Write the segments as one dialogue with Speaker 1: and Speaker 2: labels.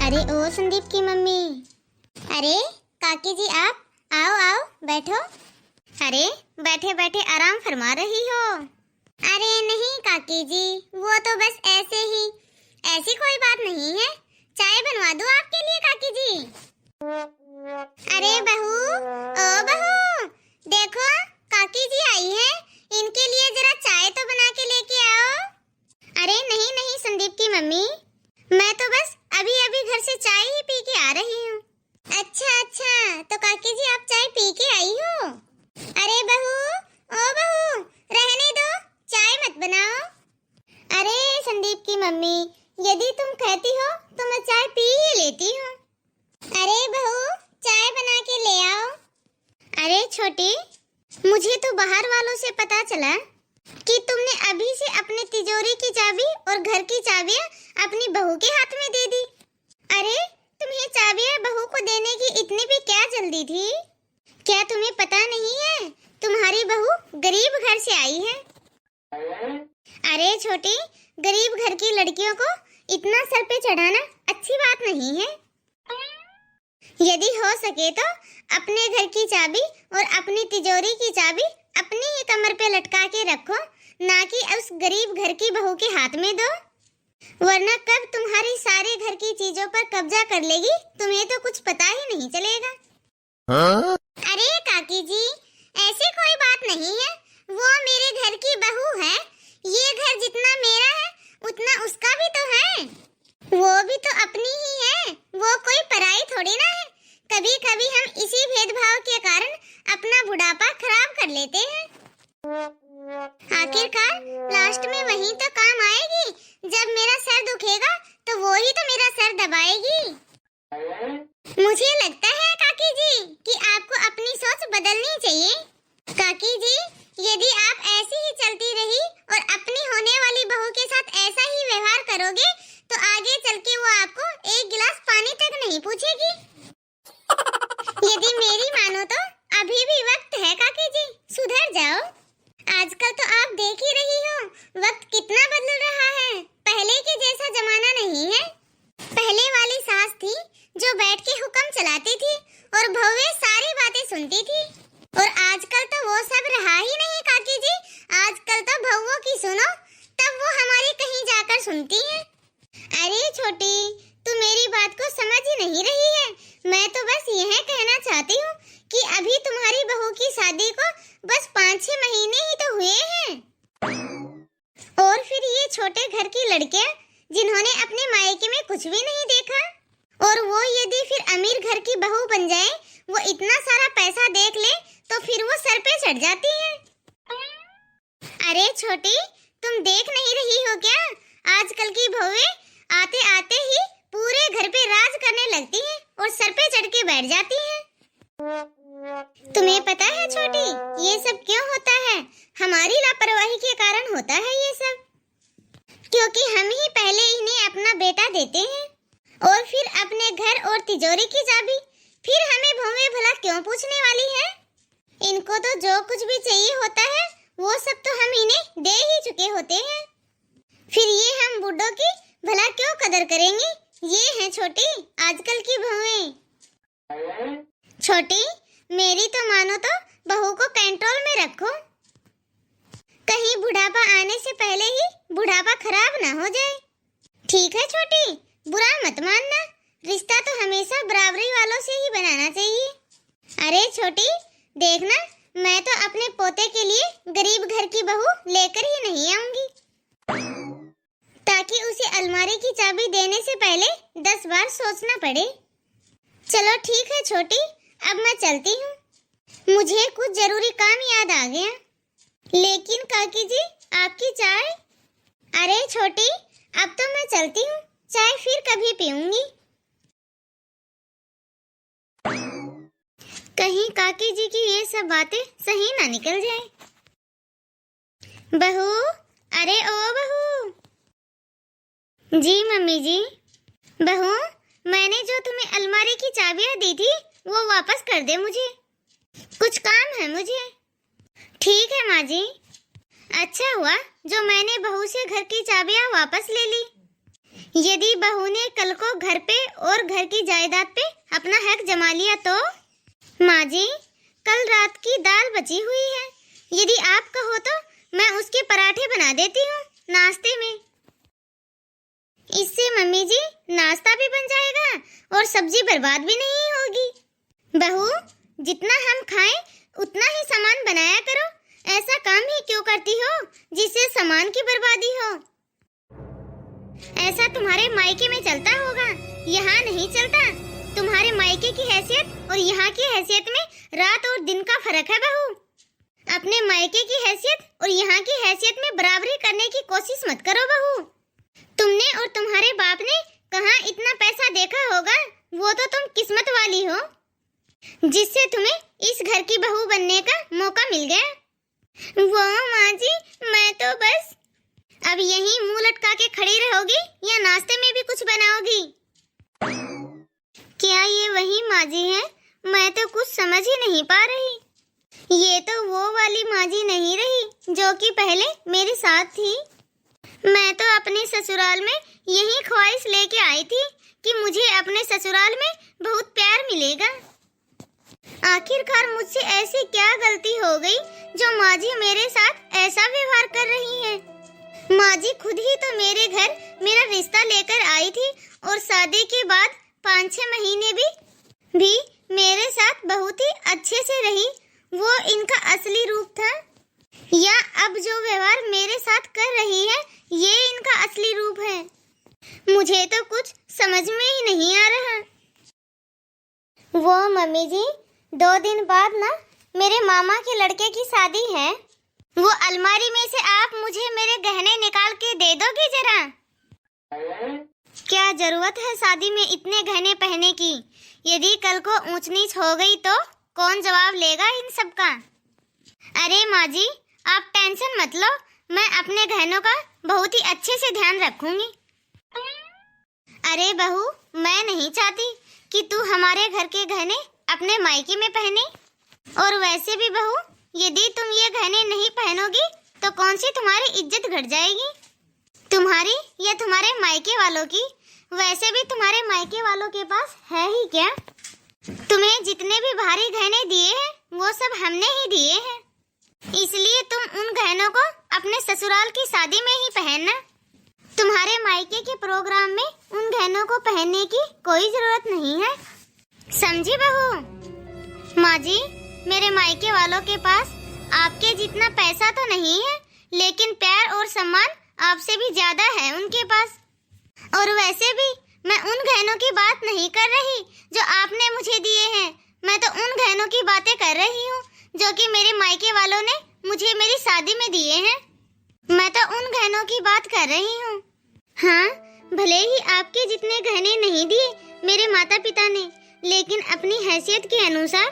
Speaker 1: अरे ओ संदीप की मम्मी। अरे काकी जी आप आओ आओ बैठो। अरे बैठे बैठे आराम फरमा रही हो। अरे नहीं काकी जी, वो तो बस ऐसे ही। ऐसी कोई बात नहीं है, चाय बनवा दूं आपके लिए काकी जी। अरे बहू, ओ बहू, देखो काकी जी आई है, इनके लिए जरा चाय तो बना के लेके आओ। अरे नहीं नहीं संदीप की मम्मी, मैं तो बस अभी अभी घर से चाय ही पी के आ रही हूँ। अच्छा अच्छा, तो काकी जी आप चाय पी के आई हो। अरे बहू, ओ बहू, रहने दो, चाय मत बनाओ। अरे संदीप की मम्मी, यदि तुम कहती हो तो मैं चाय पी ही लेती हूँ। अरे बहू, चाय बना के ले आओ। अरे छोटी, मुझे तो बाहर वालों से पता चला कि तुमने अभी से अपने तिजोरी की चाबी और घर की चाबियां अपनी बहू के हाथ में दे दी। अरे तुम्हें चाबियां बहू को देने की इतनी भी क्या जल्दी थी? क्या तुम्हें पता नहीं है तुम्हारी बहू गरीब घर से आई है? अरे छोटी, गरीब घर की लड़कियों को इतना सर पे चढ़ाना अच्छी बात नहीं है। यदि हो सके तो अपने घर की चाबी और अपनी तिजोरी की चाबी अपनी ही कमर पे लटका के रखो, ना कि उस गरीब घर की बहू के हाथ में दो, वरना कब तुम्हारी सारे घर की चीजों पर कब्जा कर लेगी तुम्हें तो कुछ पता ही नहीं चलेगा। अरे काकी जी, ऐसी कोई बात नहीं है, वो मेरे घर की बहू है। ये घर जितना मेरा है उतना उसका भी तो है। वो भी तो अपनी ही है, वो कोई पराई थोड़ी ना है। कभी कभी हम इसी भेदभाव के कारण अपना बुढ़ापा खराब कर लेते हैं। आखिरकार लास्ट में वही तो काम आएगी। जब मेरा सर दुखेगा तो वो ही तो मेरा सर दबाएगी। मुझे लगता है काकी जी कि आपको अपनी सोच बदलनी चाहिए। काकी जी, यदि आप ऐसी ही चलती रही और अपनी होने वाली बहू के साथ ऐसा ही व्यवहार करोगे तो आगे चल के वो आपको एक गिलास पानी तक नहीं पूछेगी। यदि मेरी मानो तो अभी भी वक्त है काकी जी, सुधर जाओ। आजकल तो आप देख ही रही हो वक्त कितना बदल रहा है, पहले के जैसा जमाना नहीं है। पहले वाली सास थी जो बैठ के हुक्म चलाती थी और बहुएं सारी बातें सुनती थी, और आजकल तो वो सब रहा ही नहीं काकी जी। आजकल तो बहुओं की सुनो तब वो हमारी कहीं जाकर सुनती हैं। अरे छोटी, तू मेरी बात को समझ ही नहीं रही है। मैं तो बस यह कहना चाहती हूँ कि अभी तुम्हारी बहू की शादी को बस 5-6 महीने ही तो हुए हैं, और फिर ये छोटे घर की लड़कियां जिन्होंने अपने मायके में कुछ भी नहीं देखा, और वो यदि फिर अमीर घर की बहू बन जाए, वो इतना सारा पैसा देख ले तो फिर वो सर पे चढ़ जाती है। अरे छोटी, तुम देख नहीं रही हो क्या? आजकल की बहुएं आते आते ही पूरे घर पे राज करने लगती हैं और सर पे चढ़ के बैठ जाती हैं। तुम्हें पता है छोटी, ये सब क्यों होता है? हमारी लापरवाही के कारण होता है ये सब, क्योंकि हम ही पहले इन्हें अपना बेटा देते हैं और फिर अपने घर और तिजोरी की चाबी फिर हमें बहुएं भला क्यों पूछने वाली है? इनको तो जो कुछ भी चाहिए होता है वो सब तो हम इन्हें दे ही चुके होते हैं। फिर ये हम बुड्ढों की भला क्यों कदर करेंगे? ये है छोटी आजकल की बहुएं। छोटी, मेरी तो मानो तो बहू को कंट्रोल में रखो, कहीं बुढ़ापा आने से पहले ही बुढ़ापा खराब ना हो जाए। ठीक है छोटी, बुरा मत मानना, रिश्ता तो हमेशा बराबरी वालों से ही बनाना चाहिए। अरे छोटी, देखना, मैं तो अपने पोते के लिए गरीब घर की बहू लेकर ही नहीं आऊंगी, ताकि उसे अलमारी की चाबी देने से पहले 10 बार सोचना पड़े। चलो ठीक है छोटी, अब मैं चलती हूँ, मुझे कुछ जरूरी काम याद आ गया। लेकिन काकी जी, आपकी चाय? अरे छोटी, अब तो मैं चलती हूँ, चाय फिर कभी पीऊंगी। कहीं काकी जी की ये सब बातें सही ना निकल जाए। बहू, अरे ओ बहू। जी मम्मी जी। बहू, मैंने जो तुम्हें अलमारी की चाबियां दी थी वो वापस कर दे, मुझे कुछ काम है मुझे। ठीक है माँ जी। अच्छा हुआ जो मैंने बहू से घर की चाबियां वापस ले ली। यदि बहू ने कल को घर पे और घर की जायदाद पे अपना हक जमा लिया तो? माँ जी, कल रात की दाल बची हुई है, यदि आप कहो तो मैं उसके पराठे बना देती हूँ नाश्ते में। इससे मम्मी जी नाश्ता भी बन जाएगा और सब्जी बर्बाद भी नहीं होगी। बहू, जितना हम खाएं उतना ही सामान बनाया करो। ऐसा काम ही क्यों करती हो जिससे सामान की बर्बादी हो? ऐसा तुम्हारे मायके में चलता होगा, यहाँ नहीं चलता। तुम्हारे मायके की हैसियत और यहाँ की हैसियत में रात और दिन का फर्क है बहू। अपने मायके की हैसियत और यहाँ की हैसियत में बराबरी करने की कोशिश मत करो बहू। तुमने और तुम्हारे बाप ने कहाँ इतना पैसा देखा होगा, वो तो तुम किस्मत वाली हो जिससे तुम्हें इस घर की बहू बनने का मौका मिल गया। वो माँ जी, मैं तो बस अब यहीं मुंह लटका के खड़ी रहोगी या नाश्ते में भी कुछ बनाओगी? क्या ये वही माँ जी है? मैं तो कुछ समझ ही नहीं पा रही। ये तो वो वाली माँ जी नहीं रही जो कि पहले मेरे साथ थी। मैं तो अपने ससुराल में यही ख्वाहिश लेके आई थी कि मुझे अपने ससुराल में बहुत प्यार मिलेगा। आखिरकार मुझसे ऐसी क्या गलती हो गई जो माँ जी मेरे साथ ऐसा व्यवहार कर रही है? माँ जी खुद ही तो मेरे घर मेरा रिश्ता लेकर आई थी और शादी के बाद 5-6 महीने भी मेरे साथ बहुत ही अच्छे से रही। वो इनका असली रूप था या अब जो व्यवहार मेरे साथ कर रही है ये इनका असली रूप है? मुझे तो कुछ समझ में ही नहीं आ रहा। वो मम्मी जी, 2 दिन बाद ना मेरे मामा के लड़के की शादी है। वो अलमारी में से आप मुझे मेरे गहने निकाल के दे दोगी जरा? क्या जरूरत है शादी में इतने गहने पहनने की? यदि कल को ऊंच नीच हो गई तो कौन जवाब लेगा इन सब का? अरे माँ जी, आप टेंशन मत लो, मैं अपने गहनों का बहुत ही अच्छे से ध्यान रखूंगी। अरे बहू, मैं नहीं चाहती कि तू हमारे घर के गहने अपने मायके में पहने। और वैसे भी बहू, यदि तुम ये गहने नहीं पहनोगी तो कौन सी तुम्हारी इज्जत घट जाएगी, तुम्हारी या तुम्हारे मायके वालों की? वैसे भी तुम्हारे मायके वालों के पास है ही क्या? तुम्हें जितने भी भारी गहने दिए हैं वो सब हमने ही दिए हैं, इसलिए तुम उन गहनों को अपने ससुराल की शादी में ही पहनना। तुम्हारे मायके के प्रोग्राम में उन गहनों को पहनने की कोई जरूरत नहीं है, समझी बहू? माँ जी, मेरे मायके वालों के पास आपके जितना पैसा तो नहीं है, लेकिन प्यार और सम्मान आपसे भी ज्यादा है उनके पास। और वैसे भी मैं उन गहनों की बात नहीं कर रही जो आपने मुझे दिए हैं, मैं तो उन गहनों की बातें कर रही हूँ जो कि मेरे मायके वालों ने मुझे मेरी शादी में दिए हैं। मैं तो उन गहनों की बात कर रही हूँ। हाँ, भले ही आपके जितने गहने नहीं दिए मेरे माता पिता ने, लेकिन अपनी हैसियत के अनुसार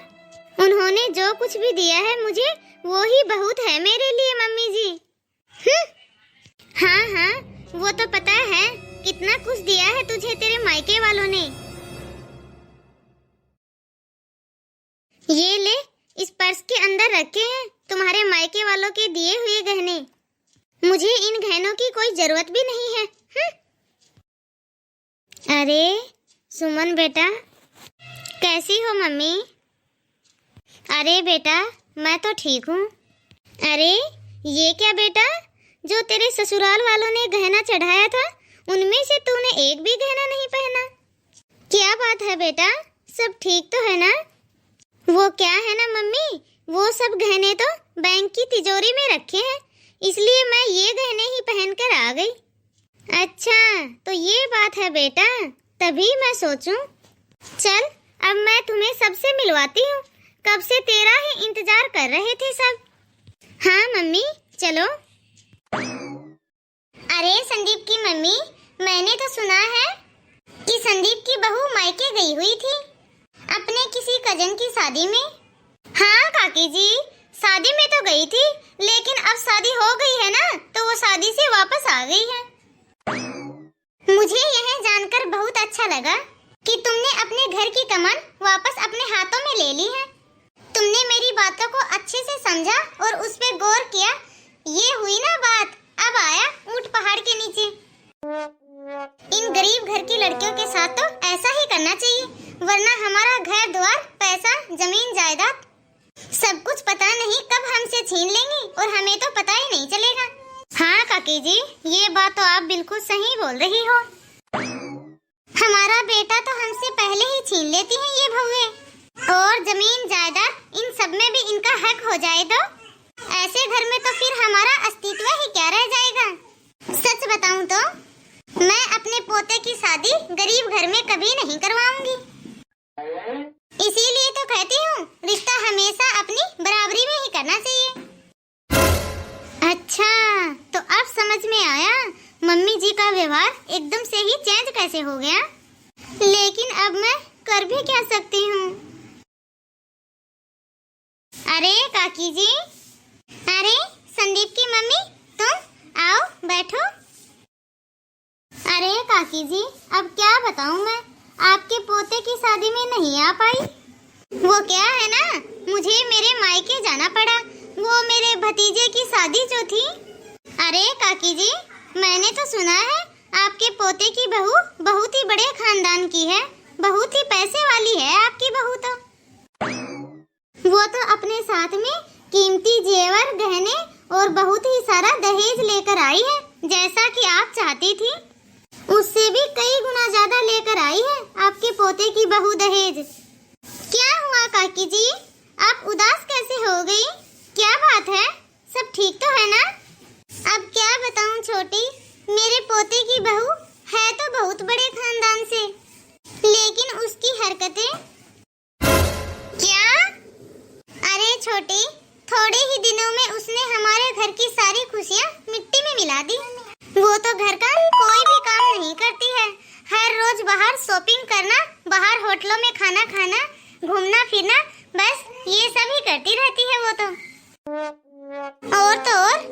Speaker 1: उन्होंने जो कुछ भी दिया है मुझे, वो ही बहुत है मेरे लिए मम्मी जी। हाँ हाँ, वो तो पता है कितना कुछ दिया है तुझे तेरे मायके वालों ने। ये ले, इस पर्स के अंदर रखे हैं तुम्हारे मायके वालों के दिए हुए गहने। मुझे इन गहनों की कोई जरूरत भी नहीं है। अरे सुमन बेटा, कैसी हो मम्मी? अरे बेटा, मैं तो ठीक हूँ। अरे ये क्या बेटा, जो तेरे ससुराल वालों ने गहना चढ़ाया था उनमें से तूने एक भी गहना नहीं पहना। क्या बात है बेटा, सब ठीक तो है ना? वो क्या है ना मम्मी, वो सब गहने तो बैंक की तिजोरी में रखे हैं, इसलिए मैं ये गहने ही पहनकर आ गई। अच्छा, तो ये बात है बेटा, तभी मैं सोचूं। चल, अब मैं तुम्हें सबसे मिलवाती हूँ, कब से तेरा ही इंतजार कर रहे थे सब। हाँ मम्मी, चलो। अरे संदीप की मम्मी, मैंने तो सुना है कि संदीप की बहू मायके गई हुई थी अपने किसी कजन की शादी में। हाँ काकी जी, शादी में तो गई थी, लेकिन अब शादी हो गई है ना, तो वो शादी से वापस आ गई है। मुझे यह जानकर बहुत अच्छा लगा कि तुमने अपने घर की कमान वापस अपने हाथों में ले ली है। तुमने मेरी बातों को अच्छे से समझा और उस पर गौर किया। ये हुई ना बात, अब आया ऊंट पहाड़ के नीचे। इन गरीब घर की लड़कियों के साथ तो ऐसा ही करना चाहिए, वरना हमारा घर द्वार, पैसा, जमीन जायदाद सब कुछ पता नहीं कब हमसे छीन लेंगे और हमें तो पता ही नहीं चलेगा। हाँ काकी जी, ये बात तो आप बिल्कुल सही बोल रही हो। हमारा बेटा तो हमसे पहले ही छीन लेती है ये बहुएं, और जमीन जायदाद इन सब में भी इनका हक हो जाए तो ऐसे घर में तो फिर हमारा अस्तित्व ही क्या रह जाएगा। सच बताऊं तो मैं अपने पोते की शादी गरीब घर में कभी नहीं करवाऊंगी। इसीलिए तो कहती हूँ रिश्ता हमेशा अपनी बराबरी में ही करना चाहिए। अच्छा, तो अब समझ में आया मम्मी जी का व्यवहार एकदम से ही चेंज कैसे हो गया। लेकिन अब मैं कर भी क्या सकती हूँ। अरे काकी जी, अरे संदीप की मम्मी, तुम आओ बैठो। अरे काकी जी, अब क्या बताऊं मैं, आपके पोते की शादी में नहीं आ पाई। वो क्या है ना, मुझे मेरे मायके जाना पड़ा, वो मेरे भतीजे की शादी जो थी। अरे काकी जी, मैंने तो सुना है आपके पोते की बहू बहुत ही बड़े खानदान की है, बहुत ही पैसे वाली है आपकी बहू तो। वो तो अपने साथ में कीमती जेवर, गहने और बहुत ही सारा दहेज लेकर आई है, जैसा कि आप चाहती थी। उससे भी कई गुना ज्यादा लेकर आई है आपके पोते की बहू दहेज। क्या हुआ काकी जी, आप उदास कैसे हो गई? क्या बात है, सब ठीक तो है ना? अब क्या बताऊं छोटी, मेरे पोते की बहू है तो बहुत बड़े खानदान से, लेकिन उसकी हरकतें। क्या? अरे छोटी, थोड़े ही दिनों में उसने हमारे घर की सारी खुशियाँ मिट्टी में मिला दी। वो तो घर का कोई भी काम नहीं करती है, हर रोज बाहर शॉपिंग करना, बाहर होटलों में खाना खाना, घूमना फिरना, बस ये सब ही करती रहती है वो तो। और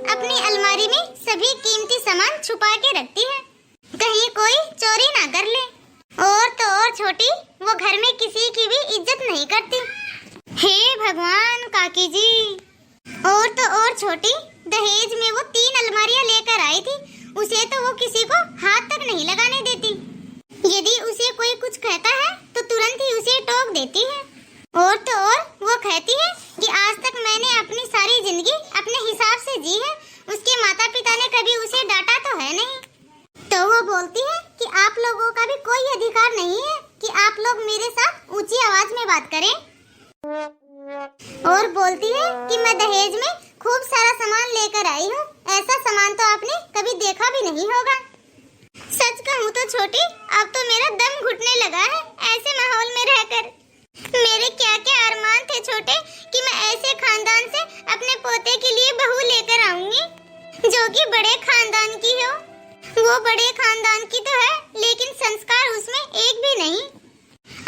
Speaker 1: अपनी अलमारी में सभी कीमती सामान छुपा के रखती है, कहीं कोई चोरी ना कर ले। और छोटी, वो घर में किसी की भी इज्जत नहीं करती। हे भगवान काकी जी। और छोटी, दहेज में वो 3 अलमारियां लेकर आई थी, उसे तो वो किसी को हाथ तक नहीं लगाने देती। यदि उसे कोई कुछ कहता है तो तुरंत ही उसे टोक देती है। और वो कहती है कि आज तक मैंने अपनी सारी जिंदगी अपने हिसाब से जी है, उसके माता पिता ने कभी उसे डांटा तो है नहीं। तो वो बोलती है कि आप लोगों का भी कोई अधिकार नहीं है कि आप लोग मेरे साथ ऊंची आवाज में बात करें। और बोलती है कि मैं दहेज में खूब सारा सामान लेकर आई हूँ, ऐसा सामान तो आपने कभी देखा भी नहीं होगा। सच कहूँ तो छोटी, अब तो मेरा दम घुटने लगा है ऐसे माहौल में रहकर। मेरे क्या क्या अरमान थे छोटे कि मैं ऐसे खानदान से अपने पोते के लिए बहू लेकर आऊंगी जो कि बड़े खानदान की हो। वो बड़े खानदान की तो है, लेकिन संस्कार उसमें एक भी नहीं।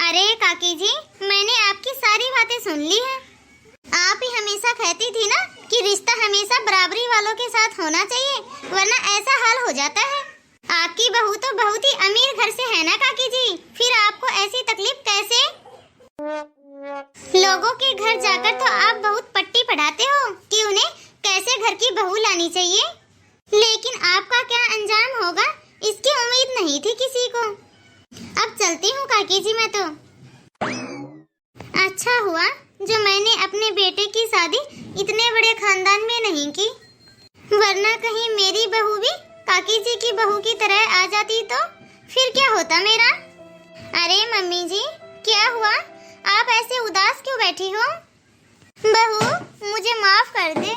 Speaker 1: अरे काकी जी, मैंने आपकी सारी बातें सुन ली है। आप ही हमेशा कहती थी ना कि रिश्ता हमेशा बराबरी वालों के साथ होना चाहिए, वरना ऐसा हाल हो जाता है। आपकी बहू तो बहुत ही अमीर घर से है ना काकी जी, फिर आपको ऐसी तकलीफ कैसे? लोगों के घर जाकर तो आप बहुत पट्टी पढ़ाते हो कि उन्हें कैसे घर की बहू लानी चाहिए, लेकिन आपका क्या अंजाम होगा इसकी उम्मीद नहीं थी किसी को। अब चलती हूँ काकी जी मैं तो। अच्छा हुआ जो मैंने अपने बेटे की शादी इतने बड़े खानदान में नहीं की, वरना कहीं मेरी बहू भी काकी जी की बहू की तरह आ जाती तो फिर क्या होता मेरा। अरे मम्मी जी, क्या हुआ, आप ऐसे उदास क्यों बैठी हो? बहू, मुझे माफ कर दे,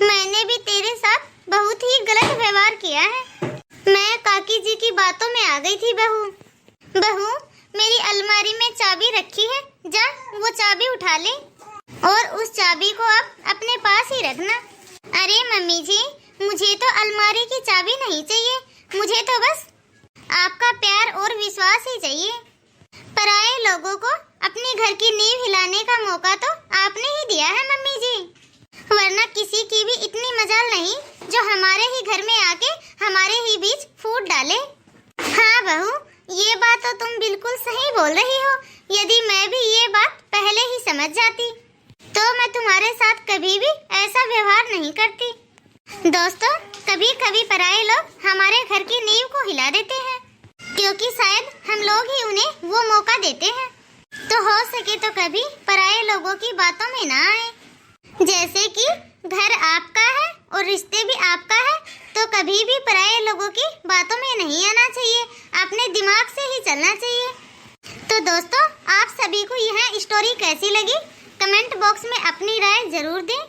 Speaker 1: मैंने भी तेरे साथ बहुत ही गलत व्यवहार किया है। मैं काकी जी की बातों में आ गई थी। बहू, मेरी अलमारी में चाबी रखी है, जा वो चाबी उठा ले और उस चाबी को आप अपने पास ही रखना। अरे मम्मी जी, मुझे तो अलमारी की चाबी नहीं चाहिए, मुझे तो बस आपका प्यार और विश्वास ही चाहिए। पराये लोगों को अपने घर की नींव हिलाने का मौका तो आपने ही दिया है मम्मी जी, वरना किसी की भी इतनी मजाल नहीं जो हमारे ही घर में आके हमारे ही बीच फूट डाले। हाँ बहू, ये बात तो तुम बिल्कुल सही बोल रही हो। यदि मैं भी ये बात पहले ही समझ जाती तो मैं तुम्हारे साथ कभी भी ऐसा व्यवहार नहीं करती। दोस्तों, कभी कभी पराये लोग हमारे घर की नींव को हिला देते हैं, क्योंकि शायद हम लोग ही उन्हें वो मौका देते हैं। तो हो सके तो कभी पराये लोगों की बातों में ना आए। जैसे कि घर आपका है और रिश्ते भी आपका है, तो कभी भी पराये लोगों की बातों में नहीं आना चाहिए, अपने दिमाग से ही चलना चाहिए। तो दोस्तों, आप सभी को यह स्टोरी कैसी लगी कमेंट बॉक्स में अपनी राय जरूर दें।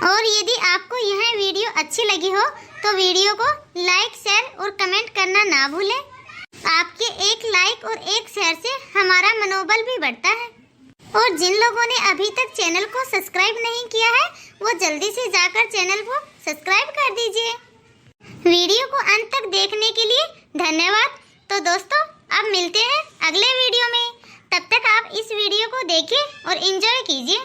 Speaker 1: और यदि आपको यह वीडियो अच्छी लगी हो तो वीडियो को लाइक, शेयर और कमेंट करना ना भूलें। आपके एक लाइक और एक शेयर से हमारा मनोबल भी बढ़ता है। और जिन लोगों ने अभी तक चैनल को सब्सक्राइब नहीं किया है, वो जल्दी से जाकर चैनल को सब्सक्राइब कर दीजिए। वीडियो को अंत तक देखने के लिए धन्यवाद। तो दोस्तों, अब मिलते हैं अगले वीडियो में। तब तक आप इस वीडियो को देखें और एंजॉय कीजिए।